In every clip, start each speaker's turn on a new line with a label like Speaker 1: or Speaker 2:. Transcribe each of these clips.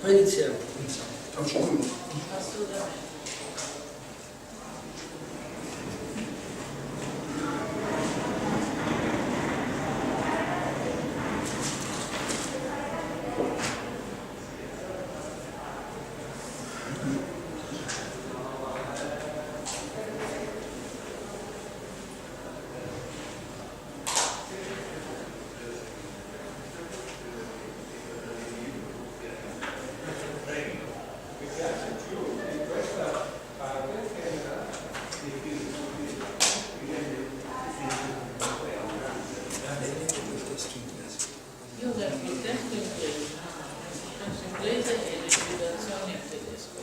Speaker 1: Poi iniziamo.
Speaker 2: Tra un secondo.
Speaker 3: Assolutamente. Io ho dato il testo inglese e le spiegazioni in tedesco.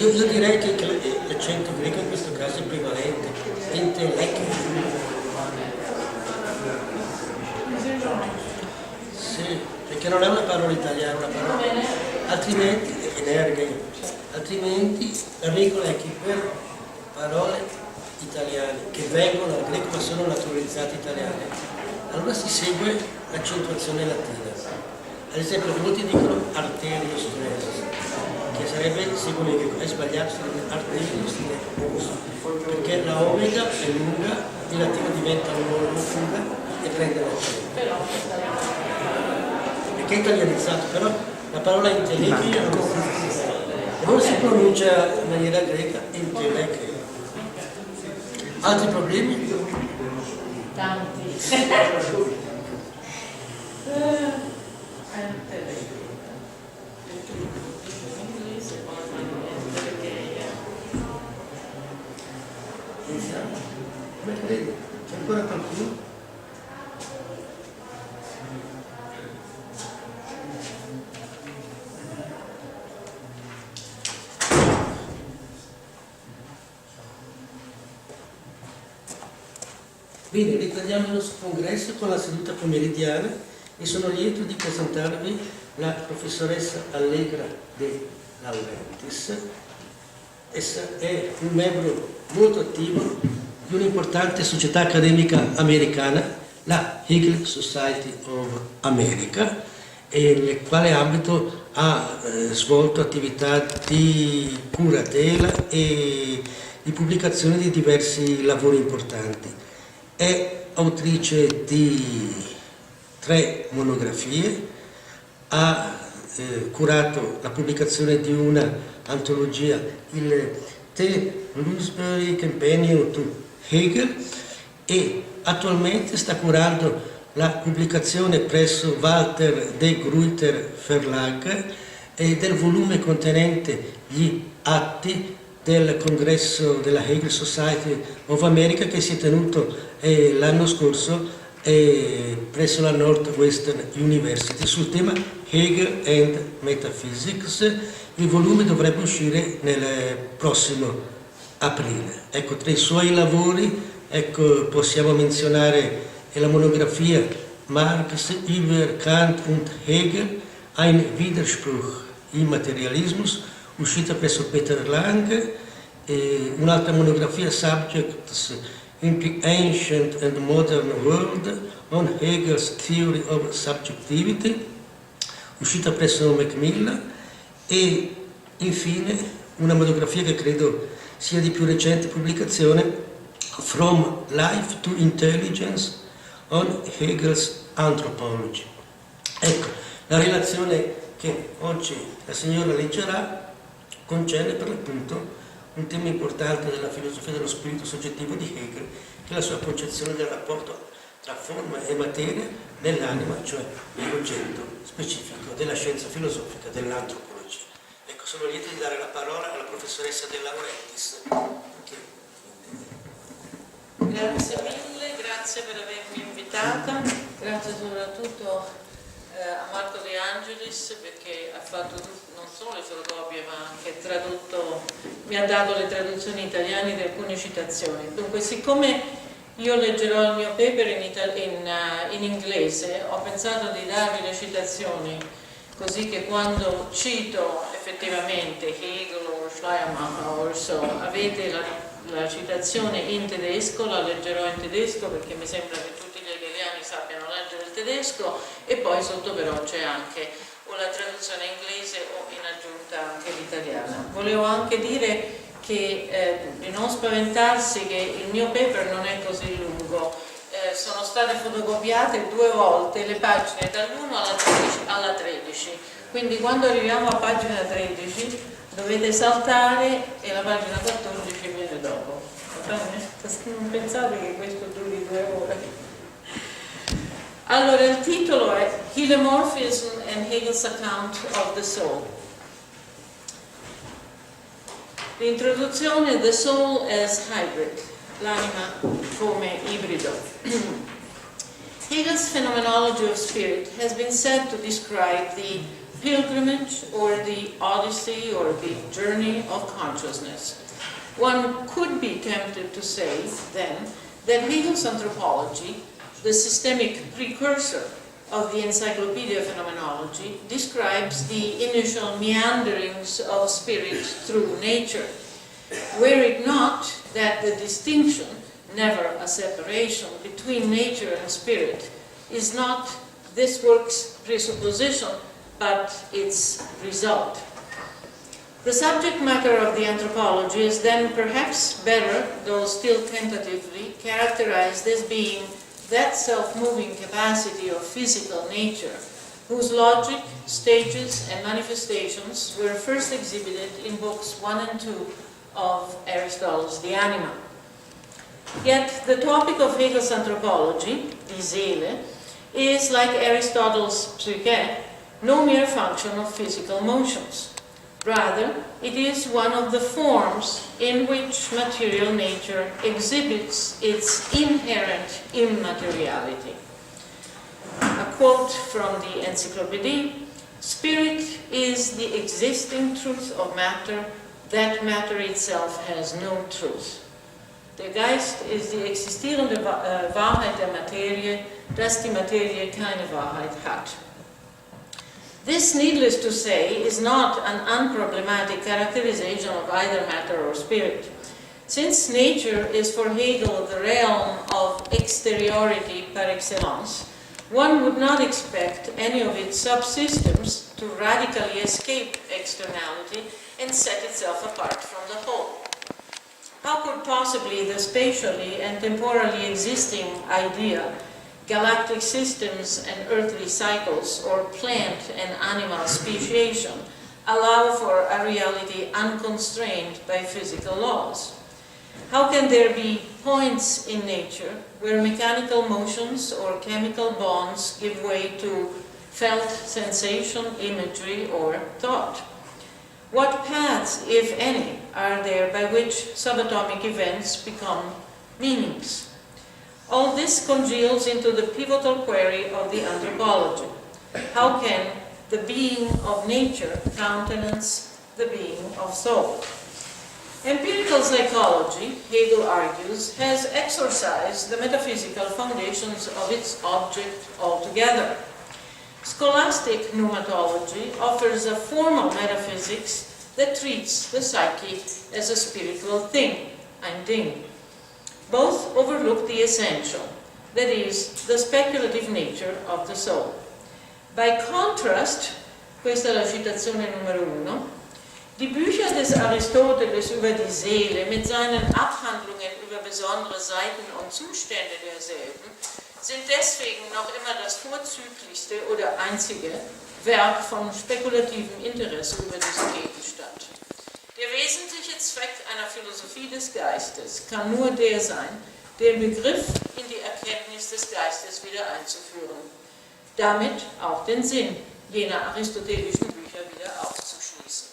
Speaker 1: Io direi che l'accento greco in questo caso è prevalente, intelletto. Sì, perché non è una parola italiana, una parola. Altrimenti, altrimenti la regola è che per parole italiane che vengono dal greco ma sono naturalizzate italiane, allora si segue l'accentuazione latina. Ad esempio, molti dicono arterio stress, che sarebbe, seguono il greco, è sbagliato, sarebbe arterio stress, perché la omega è lunga, il latino diventa lunga e prende l'accento. Perché è italianizzato, però la parola intelletto non si pronuncia in maniera greca, intelletto. Altri problemi?
Speaker 3: Tanti.
Speaker 1: Come credi? C'è ancora qualcuno? Bene, riprendiamo il nostro congresso con la seduta pomeridiana e sono lieto di presentarvi la professoressa Allegra de Laurentiis. Essa è un membro molto attivo di un'importante società accademica americana, la Hegel Society of America, e nel quale ambito ha svolto attività di curatela e di pubblicazione di diversi lavori importanti. È autrice di 3 monografie, ha curato la pubblicazione di una antologia, il The Companion to Hegel, e attualmente sta curando la pubblicazione presso Walter de Gruyter Verlag del volume contenente gli atti del Congresso della Hegel Society of America che si è tenuto l'anno scorso presso la Northwestern University sul tema Hegel and Metaphysics. Il volume dovrebbe uscire nel prossimo aprile. Ecco, tra i suoi lavori, ecco, possiamo menzionare la monografia Marx über Kant und Hegel, ein Widerspruch im Materialismus, uscita presso Peter Lang, un'altra monografia Subjects in the Ancient and Modern World on Hegel's Theory of Subjectivity, uscita presso Macmillan, e infine una monografia che credo sia di più recente pubblicazione, From Life to Intelligence on Hegel's Anthropology. Ecco, la relazione che oggi la signora leggerà concerne per l'appunto un tema importante della filosofia dello spirito soggettivo di Hegel, che è la sua concezione del rapporto tra forma e materia nell'anima, cioè l'oggetto specifico della scienza filosofica dell'antropologia. Ecco, sono lieto di dare la parola alla professoressa de Laurentiis.
Speaker 3: Grazie mille, grazie per avermi invitata, grazie soprattutto a Marco De Angelis perché ha fatto non solo le fotocopie ma anche tradotto, mi ha dato le traduzioni italiane di alcune citazioni. Dunque, siccome io leggerò il mio paper in inglese, ho pensato di darvi le citazioni così che quando cito effettivamente Hegel o Schleiermacher o so, avete la citazione in tedesco, la leggerò in tedesco perché mi sembra che tutti gli hegeliani sappiano leggere il tedesco, e poi sotto però c'è anche una traduzione inglese o in aggiunta anche l'italiana. Volevo anche dire che di non spaventarsi che il mio paper non è così lungo, sono state fotocopiate 2 volte le pagine dall'1 alla 13, quindi quando arriviamo a pagina 13 dovete saltare e la pagina 14 viene dopo. Va bene? Non pensate che questo duri 2 ore. Allora, il titolo è Hylemorphism and Hegel's Account of the Soul. L'introduzione: The Soul as Hybrid, l'anima come ibrido. Hegel's phenomenology of spirit has been said to describe the pilgrimage or the odyssey or the journey of consciousness. One could be tempted to say, then, that Hegel's anthropology, the systemic precursor of the Encyclopedia of Phenomenology, describes the initial meanderings of spirit through nature, were it not that the distinction, never a separation, between nature and spirit is not this work's presupposition, but its result. The subject matter of the anthropology is then perhaps better, though still tentatively, characterized as being that self-moving capacity of physical nature, whose logic, stages, and manifestations were first exhibited in books 1 and 2 of Aristotle's De Anima. Yet the topic of Hegel's anthropology, die Seele, is, like Aristotle's Psyche, no mere function of physical motions. Rather, it is one of the forms in which material nature exhibits its inherent immateriality. A quote from the Encyclopedia: "Spirit is the existing truth of matter, that matter itself has no truth. Der Geist ist die existierende Wahrheit der Materie, dass die Materie keine Wahrheit hat." This, needless to say, is not an unproblematic characterization of either matter or spirit. Since nature is for Hegel the realm of exteriority par excellence, one would not expect any of its subsystems to radically escape externality and set itself apart from the whole. How could possibly the spatially and temporally existing idea, galactic systems and earthly cycles, or plant and animal speciation, allow for a reality unconstrained by physical laws? How can there be points in nature where mechanical motions or chemical bonds give way to felt sensation, imagery, or thought? What paths, if any, are there by which subatomic events become meanings? All this congeals into the pivotal query of the anthropology. How can the being of nature countenance the being of soul. Empirical psychology, Hegel argues, has exorcised the metaphysical foundations of its object altogether. Scholastic pneumatology offers a formal metaphysics that treats the psyche as a spiritual thing, ein Ding. Both overlook the essential, that is, the speculative nature of the soul. By contrast, questa è la citazione numero 1, die Bücher des Aristoteles über die Seele mit seinen Abhandlungen über besondere Seiten und Zustände derselben sind deswegen noch immer das vorzüglichste oder einzige Werk von spekulativem Interesse über diesen Gegenstand. Der wesentliche Zweck einer Philosophie des Geistes kann nur der sein, den Begriff in die Erkenntnis des Geistes wieder einzuführen, damit auch den Sinn jener aristotelischen Bücher wieder aufzuschließen.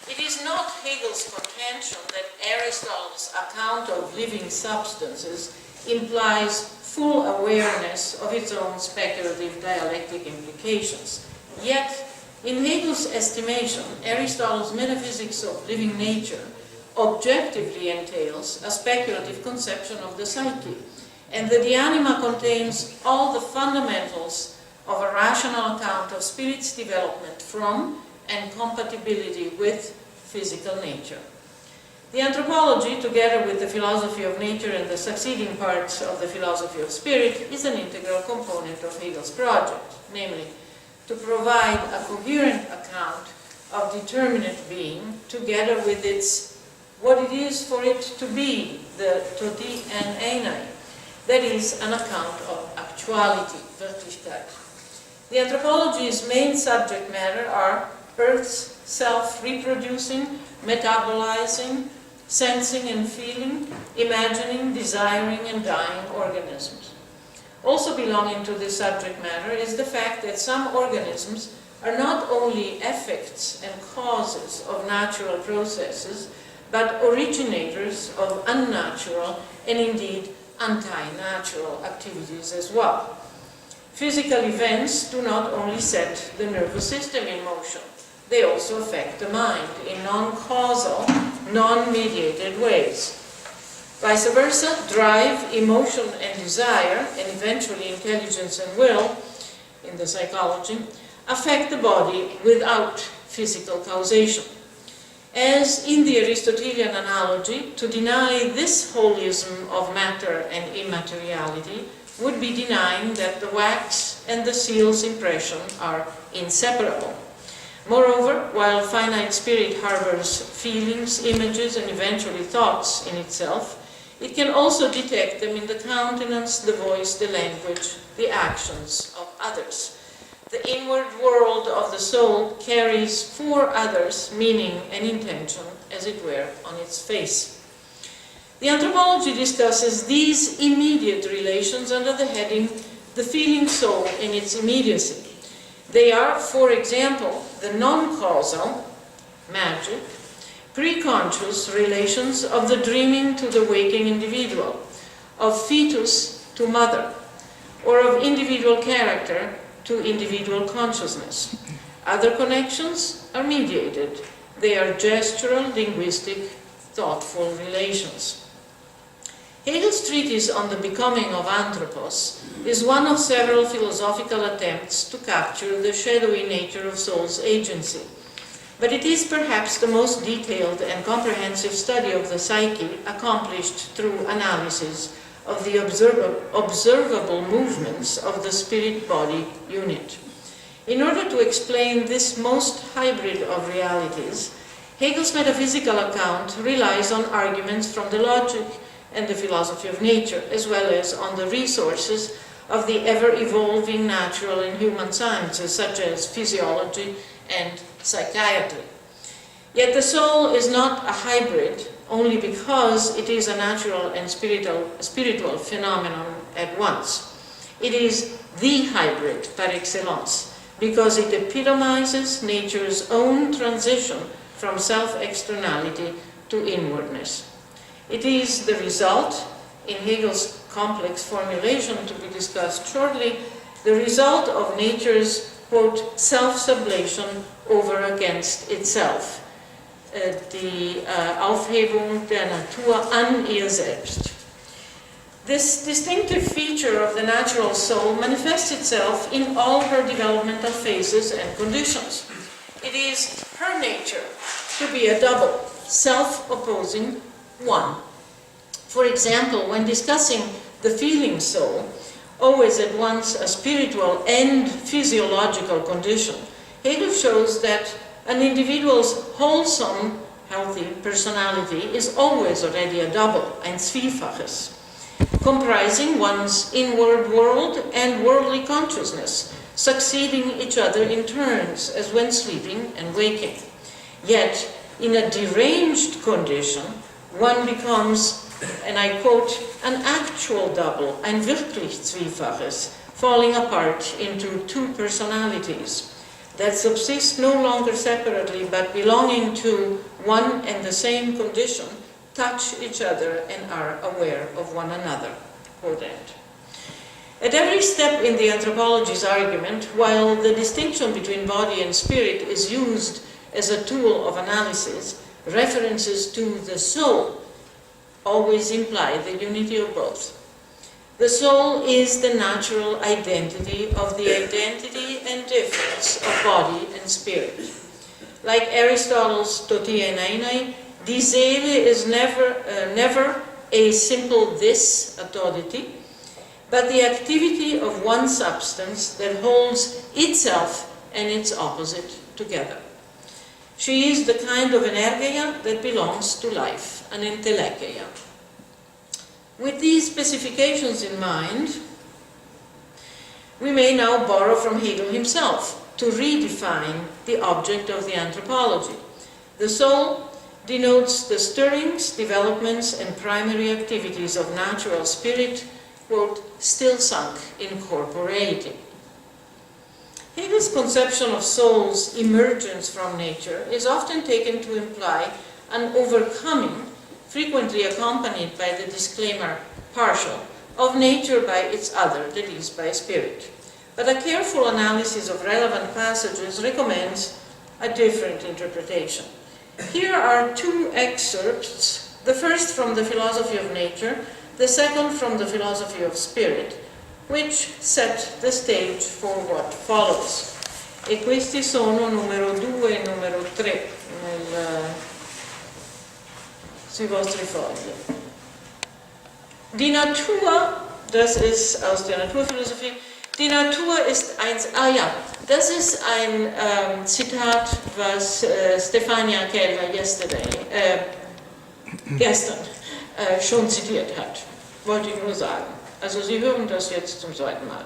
Speaker 3: It is not Hegel's contention that Aristotle's account of living substances implies full awareness of its own speculative dialectic implications. Yet, in Hegel's estimation, Aristotle's metaphysics of living nature objectively entails a speculative conception of the psyche, and that the anima contains all the fundamentals of a rational account of spirit's development from and compatibility with physical nature. The anthropology, together with the philosophy of nature and the succeeding parts of the philosophy of spirit, is an integral component of Hegel's project, namely, to provide a coherent account of determinate being, together with what it is for it to be, the toti and einai, that is, an account of actuality, Wirklichkeit. The anthropology's main subject matter are Earth's self-reproducing, metabolizing, sensing and feeling, imagining, desiring and dying organisms. Also belonging to this subject matter is the fact that some organisms are not only effects and causes of natural processes, but originators of unnatural and indeed anti-natural activities as well. Physical events do not only set the nervous system in motion, they also affect the mind in non-causal, non-mediated ways. Vice versa, drive, emotion and desire, and eventually intelligence and will, in the psychology, affect the body without physical causation. As in the Aristotelian analogy, to deny this holism of matter and immateriality would be denying that the wax and the seal's impression are inseparable. Moreover, while finite spirit harbors feelings, images, and eventually thoughts in itself, it can also detect them in the countenance, the voice, the language, the actions of others. The inward world of the soul carries for others meaning and intention, as it were, on its face. The anthropology discusses these immediate relations under the heading, the feeling soul in its immediacy. They are, for example, the non-causal, magic, pre-conscious relations of the dreaming to the waking individual, of fetus to mother, or of individual character to individual consciousness. Other connections are mediated. They are gestural, linguistic, thoughtful relations. Hegel's treatise on the becoming of anthropos is one of several philosophical attempts to capture the shadowy nature of soul's agency. But it is perhaps the most detailed and comprehensive study of the psyche accomplished through analysis of the observable movements of the spirit-body unit. In order to explain this most hybrid of realities, Hegel's metaphysical account relies on arguments from the logic and the philosophy of nature, as well as on the resources of the ever-evolving natural and human sciences, such as physiology and psychiatry. Yet the soul is not a hybrid only because it is a natural and spiritual phenomenon at once. It is the hybrid par excellence, because it epitomizes nature's own transition from self-externality to inwardness. It is the result, in Hegel's complex formulation to be discussed shortly, the result of nature's quote, self-sublation over against itself. Die Aufhebung der Natur an ihr selbst. This distinctive feature of the natural soul manifests itself in all her developmental phases and conditions. It is her nature to be a double, self-opposing one. For example, when discussing the feeling soul, always at once a spiritual and physiological condition, Hegel shows that an individual's wholesome, healthy personality is always already a double, ein Zwiefaches, comprising one's inward world and worldly consciousness, succeeding each other in turns, as when sleeping and waking. Yet, in a deranged condition, one becomes, and I quote, an actual double, ein wirklich Zwiefaches, falling apart into two personalities that subsist no longer separately but belonging to one and the same condition, touch each other and are aware of one another. Quote end. At every step in the anthropology's argument, while the distinction between body and spirit is used as a tool of analysis, references to the soul always imply the unity of both. The soul is the natural identity of the identity and difference of body and spirit. Like Aristotle's totieneinei, die Seele is never a simple this, a todity, but the activity of one substance that holds itself and its opposite together. She is the kind of energia that belongs to life, an entelecheia. With these specifications in mind, we may now borrow from Hegel himself to redefine the object of the anthropology. The soul denotes the stirrings, developments, and primary activities of natural spirit, quote, still sunk in corporeity. Hegel's conception of soul's emergence from nature is often taken to imply an overcoming, frequently accompanied by the disclaimer partial, of nature by its other, that is, by spirit. But a careful analysis of relevant passages recommends a different interpretation. Here are two excerpts, the first from the Philosophy of Nature, the second from the Philosophy of Spirit, which set the stage for what follows. E questi sono numero 2 e numero 3 sui vostri fogli. Die Natur, das ist aus der Naturphilosophie, die Natur ist eins, das ist ein Zitat, was Stefania Keller gestern schon zitiert hat, wollte ich nur sagen. Also Sie hören das jetzt zum zweiten Mal.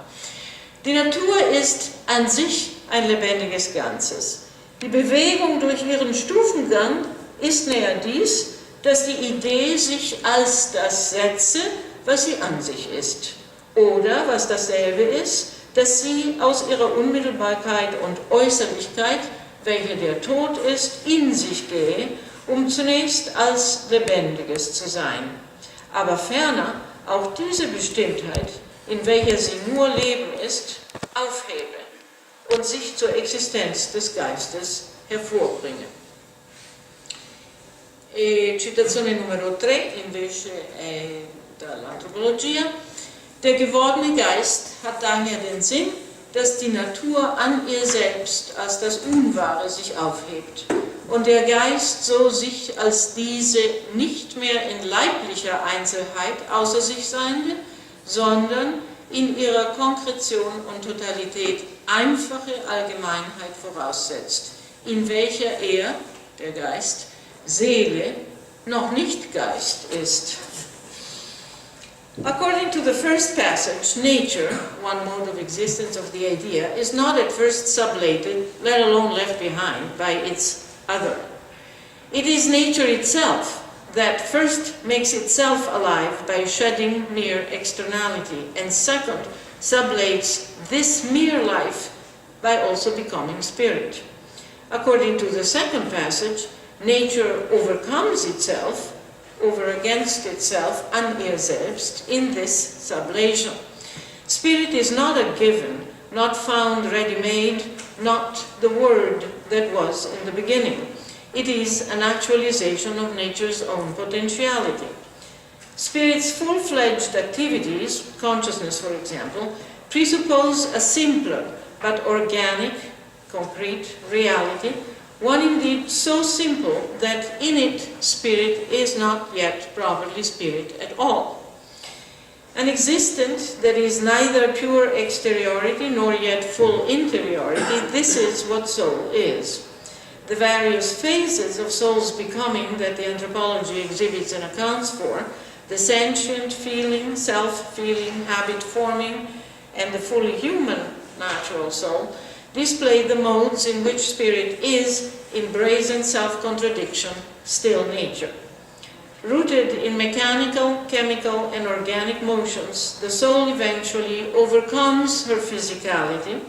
Speaker 3: Die Natur ist an sich ein lebendiges Ganzes. Die Bewegung durch ihren Stufengang ist näher dies, dass die Idee sich als das setze, was sie an sich ist. Oder, was dasselbe ist, dass sie aus ihrer Unmittelbarkeit und Äußerlichkeit, welche der Tod ist, in sich gehe, um zunächst als Lebendiges zu sein. Aber ferner auch diese Bestimmtheit, in welcher sie nur Leben ist, aufhebe und sich zur Existenz des Geistes hervorbringe. E citazione numero 3 invece è dall'antropologia. Der gewordene Geist hat daher den Sinn, dass die Natur an ihr selbst als das Unwahre sich aufhebt und der Geist so sich als diese nicht mehr in leiblicher Einzelheit außer sich seiende, sondern in ihrer Konkretion und Totalität einfache Allgemeinheit voraussetzt, in welcher er, der Geist, Seele, noch nicht Geist ist. According to the first passage, nature, one mode of existence of the idea, is not at first sublated, let alone left behind, by its other. It is nature itself that first makes itself alive by shedding mere externality, and second, sublates this mere life by also becoming spirit. According to the second passage, nature overcomes itself, over against itself, an ihr selbst, in this sublation. Spirit is not a given, not found ready-made, not the word that was in the beginning. It is an actualization of nature's own potentiality. Spirit's full-fledged activities, consciousness for example, presuppose a simpler but organic, concrete reality, one indeed so simple that in it spirit is not yet properly spirit at all. An existence that is neither pure exteriority nor yet full interiority, this is what soul is. The various phases of soul's becoming that the anthropology exhibits and accounts for, the sentient feeling, self-feeling, habit-forming, and the fully human natural soul, display the modes in which spirit is, in brazen self-contradiction, still nature. Rooted in mechanical, chemical, and organic motions, the soul eventually overcomes her physicality,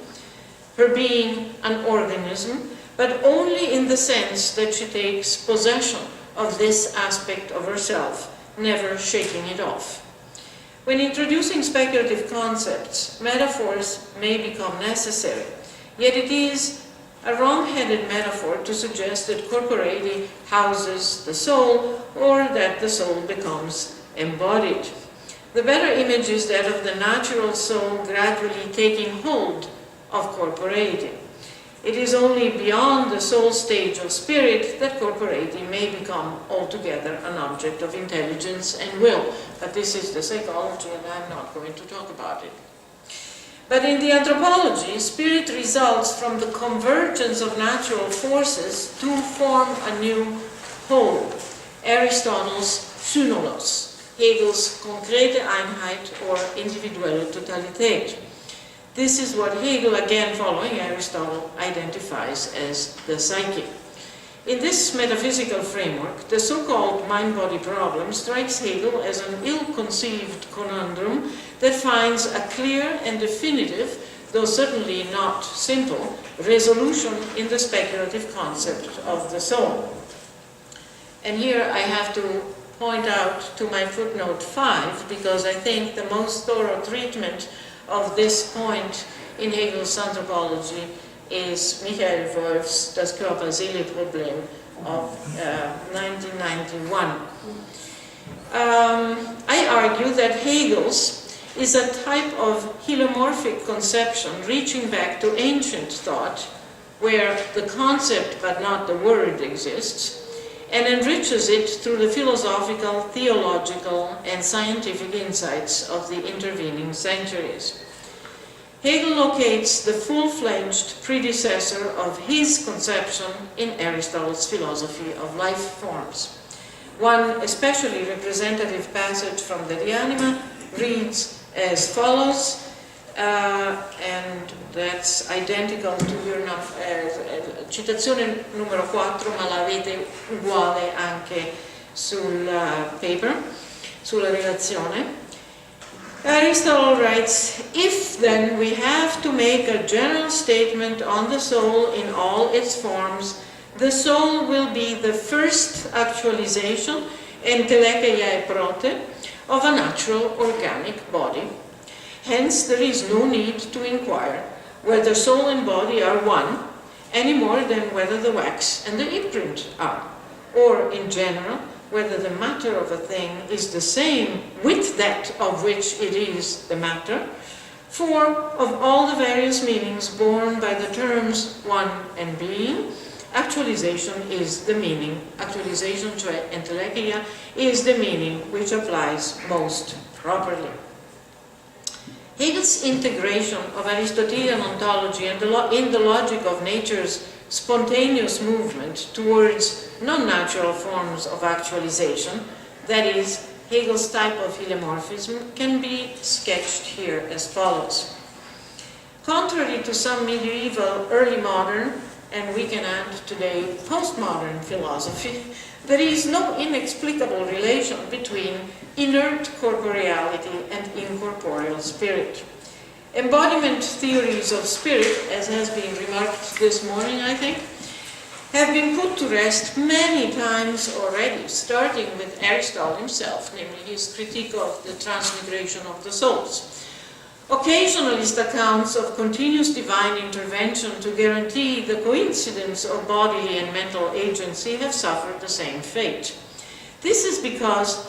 Speaker 3: her being an organism, but only in the sense that she takes possession of this aspect of herself, never shaking it off. When introducing speculative concepts, metaphors may become necessary, yet it is a wrong-headed metaphor to suggest that corporeity houses the soul or that the soul becomes embodied. The better image is that of the natural soul gradually taking hold of corporeity. It is only beyond the soul stage of spirit that corporeity may become altogether an object of intelligence and will. But this is the psychology and I'm not going to talk about it. But in the anthropology, spirit results from the convergence of natural forces to form a new whole. Aristotle's Synolos, Hegel's konkrete Einheit or individuelle Totalität. This is what Hegel, again following Aristotle, identifies as the psyche. In this metaphysical framework, the so-called mind-body problem strikes Hegel as an ill-conceived conundrum that finds a clear and definitive, though certainly not simple, resolution in the speculative concept of the soul. And here I have to point out to my footnote 5, because I think the most thorough treatment of this point in Hegel's anthropology is Michael Wolff's Das Körper-Seele-Problem of 1991. I argue that Hegel's is a type of Hylemorphic conception reaching back to ancient thought, where the concept but not the word exists, and enriches it through the philosophical, theological, and scientific insights of the intervening centuries. Hegel locates the full-fledged predecessor of his conception in Aristotle's philosophy of life forms. One especially representative passage from the De Anima reads as follows, and that's identical to your citazione numero 4, ma la avete uguale anche sul paper, sulla relazione. Aristotle writes, if then we have to make a general statement on the soul in all its forms, the soul will be the first actualization, entelecheia e prote, of a natural organic body. Hence there is no need to inquire whether soul and body are one, any more than whether the wax and the imprint are, or in general, whether the matter of a thing is the same with that of which it is the matter, for of all the various meanings borne by the terms one and being, actualization is the meaning, actualization, cioè entelecheia, is the meaning which applies most properly. Hegel's integration of Aristotelian ontology and in the logic of nature's spontaneous movement towards non-natural forms of actualization, that is, Hegel's type of Hylemorphism, can be sketched here as follows. Contrary to some medieval, early modern, and we can add today postmodern philosophy, there is no inexplicable relation between inert corporeality and incorporeal spirit. Embodiment theories of spirit, as has been remarked this morning, I think, have been put to rest many times already, starting with Aristotle himself, namely his critique of the transmigration of the souls. Occasionalist accounts of continuous divine intervention to guarantee the coincidence of bodily and mental agency have suffered the same fate. This is because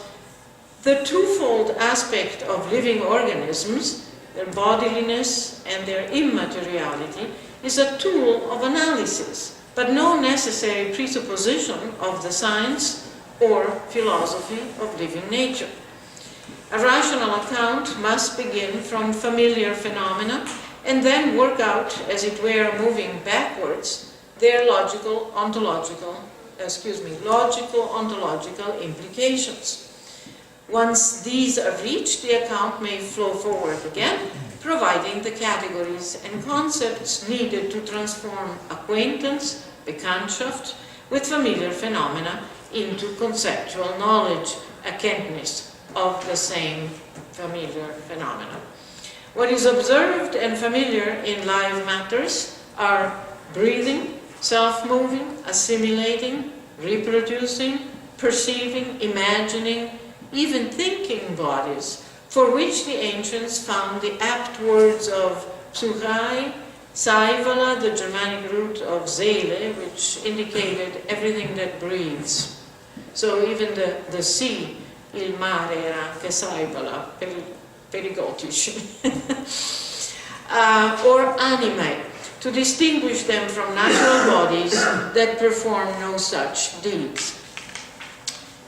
Speaker 3: the twofold aspect of living organisms, their bodiliness and their immateriality, is a tool of analysis, but no necessary presupposition of the science or philosophy of living nature. A rational account must begin from familiar phenomena and then work out, as it were, moving backwards, their logical-ontological implications. Once these are reached, the account may flow forward again, providing the categories and concepts needed to transform acquaintance, Bekanntschaft, with familiar phenomena into conceptual knowledge, Erkenntnis, of the same familiar phenomena. What is observed and familiar in live matters are breathing, self-moving, assimilating, reproducing, perceiving, imagining, even thinking bodies, for which the ancients found the apt words of psychai, saivala, the Germanic root of seele, which indicated everything that breathes. So even the sea, il mare era che saivala, per I Gotici. Or animae, to distinguish them from natural bodies that perform no such deeds.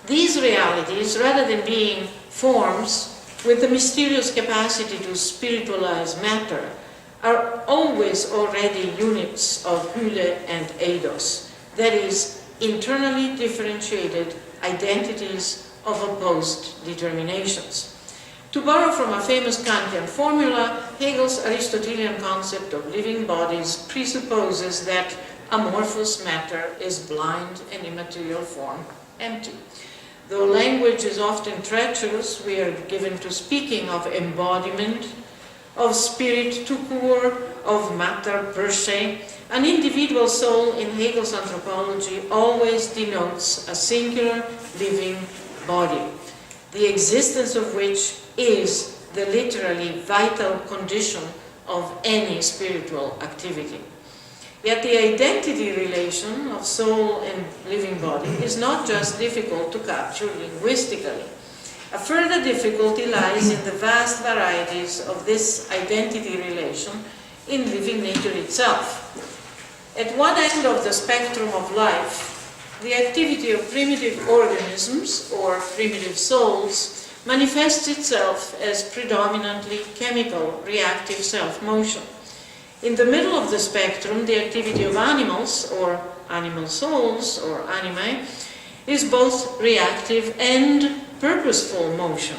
Speaker 3: These realities, rather than being forms with the mysterious capacity to spiritualize matter, are always already units of hyle and eidos, that is, internally differentiated identities of opposed determinations. To borrow from a famous Kantian formula, Hegel's Aristotelian concept of living bodies presupposes that amorphous matter is blind and immaterial form empty. Though language is often treacherous, we are given to speaking of embodiment, of spirit tout court, of matter per se. An individual soul in Hegel's anthropology always denotes a singular living body, the existence of which is the literally vital condition of any spiritual activity. Yet the identity relation of soul and living body is not just difficult to capture linguistically. A further difficulty lies in the vast varieties of this identity relation in living nature itself. At one end of the spectrum of life, the activity of primitive organisms, or primitive souls, manifests itself as predominantly chemical, reactive self-motion. In the middle of the spectrum, the activity of animals, or animal souls, or animae, is both reactive and purposeful motion.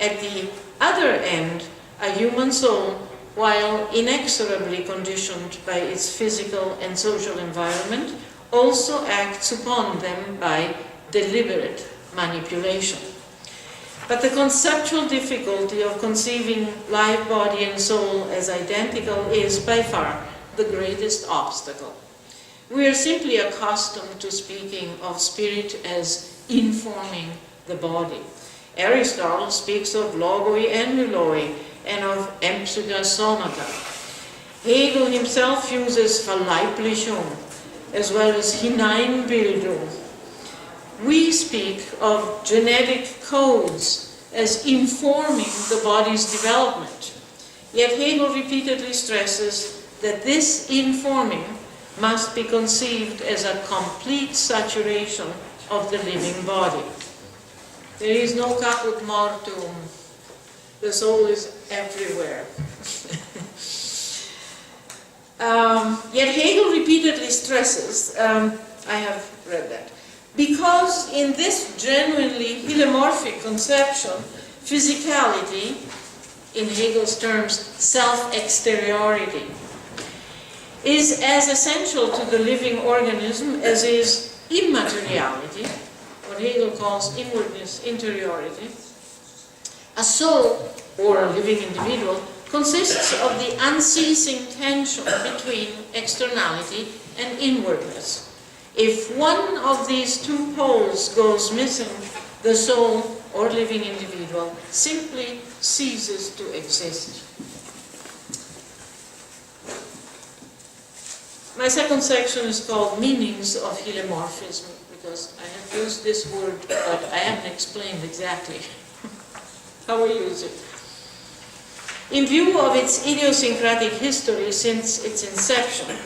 Speaker 3: At the other end, a human soul, while inexorably conditioned by its physical and social environment, also acts upon them by deliberate manipulation. But the conceptual difficulty of conceiving life, body, and soul as identical is by far the greatest obstacle. We are simply accustomed to speaking of spirit as informing the body. Aristotle speaks of logoi and logoi and of empsycha somata. Hegel himself uses Verleiblichung as well as Hineinbildung. We speak of genetic codes as informing the body's development. Yet Hegel repeatedly stresses that this informing must be conceived as a complete saturation of the living body. There is no caput mortuum. The soul is everywhere. Yet Hegel repeatedly stresses, I have read that, because in this genuinely hylemorphic conception, physicality, in Hegel's terms, self-exteriority, is as essential to the living organism as is immateriality, what Hegel calls inwardness, interiority. A soul, or a living individual, consists of the unceasing tension between externality and inwardness. If one of these two poles goes missing, the soul or living individual simply ceases to exist. My second section is called Meanings of Hylemorphism, because I have used this word, but I haven't explained exactly how we use it. In view of its idiosyncratic history since its inception,